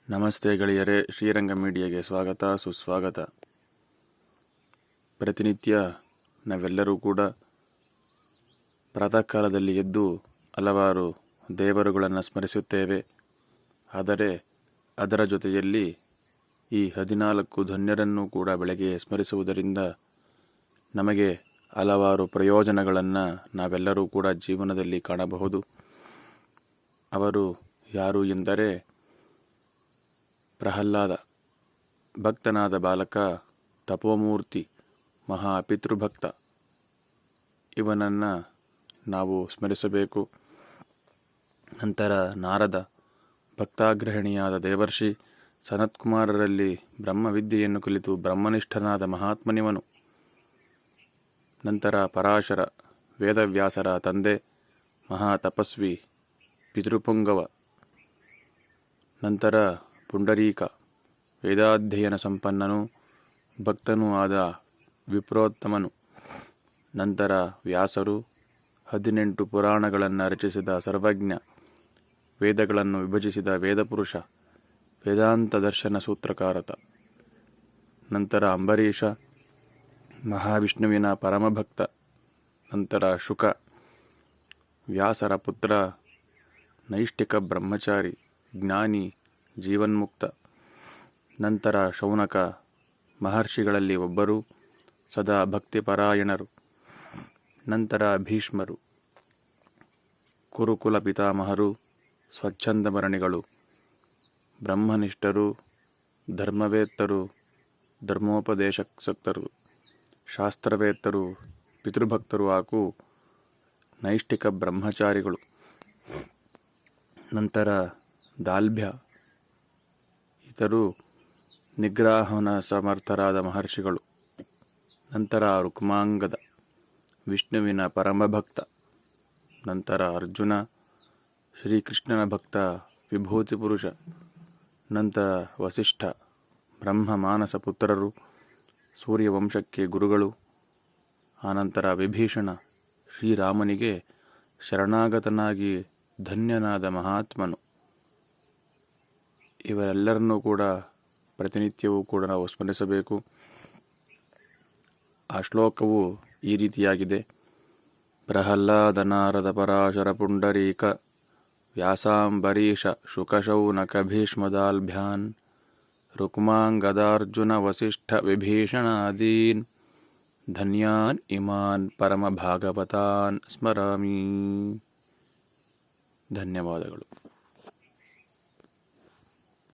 ನಮಸ್ತೆ ಗೆಳೆಯರೇ, ಶ್ರೀರಂಗ ಮೀಡಿಯಾಗೆ ಸ್ವಾಗತ ಸುಸ್ವಾಗತ. ಪ್ರತಿನಿತ್ಯ ನಾವೆಲ್ಲರೂ ಕೂಡ ಪ್ರಾತಃ ಕಾಲದಲ್ಲಿ ಎದ್ದು ಹಲವಾರು ದೇವರುಗಳನ್ನು ಸ್ಮರಿಸುತ್ತೇವೆ. ಆದರೆ ಅದರ ಜೊತೆಯಲ್ಲಿ ಈ 14 ಧನ್ಯರನ್ನು ಕೂಡ ಬೆಳಗ್ಗೆ ಸ್ಮರಿಸುವುದರಿಂದ ನಮಗೆ ಹಲವಾರು ಪ್ರಯೋಜನಗಳನ್ನು ನಾವೆಲ್ಲರೂ ಕೂಡ ಜೀವನದಲ್ಲಿ ಕಾಣಬಹುದು. ಅವರು ಯಾರು ಎಂದರೆ ಪ್ರಹ್ಲಾದ, ಭಕ್ತನಾದ ಬಾಲಕ, ತಪೋಮೂರ್ತಿ, ಮಹಾಪಿತೃಭಕ್ತ. ಇವನನ್ನು ನಾವು ಸ್ಮರಿಸಬೇಕು. ನಂತರ ನಾರದ, ಭಕ್ತಾಗ್ರಹಿಣಿಯಾದ ದೇವರ್ಷಿ ಸನತ್ಕುಮಾರರಲ್ಲಿ ಬ್ರಹ್ಮವಿದ್ಯೆಯನ್ನು ಕಲಿತು ಬ್ರಹ್ಮನಿಷ್ಠನಾದ ಮಹಾತ್ಮನಿವನು. ನಂತರ ಪರಾಶರ, ವೇದವ್ಯಾಸರ ತಂದೆ, ಮಹಾತಪಸ್ವಿ, ಪಿತೃಪುಂಗವ. ನಂತರ ಪುಂಡರೀಕ, ವೇದಾಧ್ಯಯನ ಸಂಪನ್ನನೂ ಭಕ್ತನೂ ಆದ ವಿಪ್ರೋತ್ತಮನು. ನಂತರ ವ್ಯಾಸರು 18 ಪುರಾಣಗಳನ್ನು ರಚಿಸಿದ ಸರ್ವಜ್ಞ, ವೇದಗಳನ್ನು ವಿಭಜಿಸಿದ ವೇದಪುರುಷ, ವೇದಾಂತ ದರ್ಶನ ಸೂತ್ರಕಾರತ. ನಂತರ ಅಂಬರೀಷ, ಮಹಾವಿಷ್ಣುವಿನ ಪರಮಭಕ್ತ. ನಂತರ ಶುಕ, ವ್ಯಾಸರ ಪುತ್ರ, ನೈಷ್ಠಿಕ ಬ್ರಹ್ಮಚಾರಿ, ಜ್ಞಾನಿ, ಜೀವನ್ಮುಕ್ತ. ನಂತರ ಶೌನಕ, ಮಹರ್ಷಿಗಳಲ್ಲಿ ಒಬ್ಬರು, ಸದಾ ಭಕ್ತಿಪರಾಯಣರು. ನಂತರ ಭೀಷ್ಮರು, ಕುರುಕುಲ ಪಿತಾಮಹರು, ಸ್ವಚ್ಛಂದಮರಣಿಗಳು, ಬ್ರಹ್ಮನಿಷ್ಠರು, ಧರ್ಮವೇತ್ತರು, ಧರ್ಮೋಪದೇಶಕ್ತರು, ಶಾಸ್ತ್ರವೇತ್ತರು, ಪಿತೃಭಕ್ತರು ಹಾಗೂ ನೈಷ್ಠಿಕ ಬ್ರಹ್ಮಚಾರಿಗಳು. ನಂತರ ದಾಲ್ಭ್ಯ, ಇತರು ನಿಗ್ರಹನ ಸಮರ್ಥರಾದ ಮಹರ್ಷಿಗಳು. ನಂತರ ರುಕ್ಮಾಂಗದ, ವಿಷ್ಣುವಿನ ಪರಮಭಕ್ತ. ನಂತರ ಅರ್ಜುನ, ಶ್ರೀಕೃಷ್ಣನ ಭಕ್ತ, ವಿಭೂತಿ ಪುರುಷ. ನಂತರ ವಸಿಷ್ಠ, ಬ್ರಹ್ಮ ಮಾನಸ ಪುತ್ರರು, ಸೂರ್ಯವಂಶಕ್ಕೆ ಗುರುಗಳು. ಆನಂತರ ವಿಭೀಷಣ, ಶ್ರೀರಾಮನಿಗೆ ಶರಣಾಗತನಾಗಿ ಧನ್ಯನಾದ ಮಹಾತ್ಮನು. ಇವರೆಲ್ಲರನ್ನೂ ಕೂಡ ಪ್ರತಿನಿತ್ಯವೂ ಕೂಡ ನಾವು ಸ್ಮರಿಸಬೇಕು. ಆ ಶ್ಲೋಕವು ಈ ರೀತಿಯಾಗಿದೆ: ಪ್ರಹ್ಲಾದ ನಾರದ ಪರಾಶರ ಪುಂಡರೀಕ ವ್ಯಾಸಾಂಬರೀಷ ಶುಕಶೌನಕ ಭೀಷ್ಮದಾಲ್ಭ್ಯಾನ್ ರುಕ್ಮಾಂಗದಾರ್ಜುನ ವಸಿಷ್ಠ ವಿಭೀಷಣಾದೀನ್ ಧನ್ಯಾನ್ ಇಮಾನ್ ಪರಮ ಭಾಗವತಾನ್ ಸ್ಮರಾಮಿ. ಧನ್ಯವಾದಗಳು.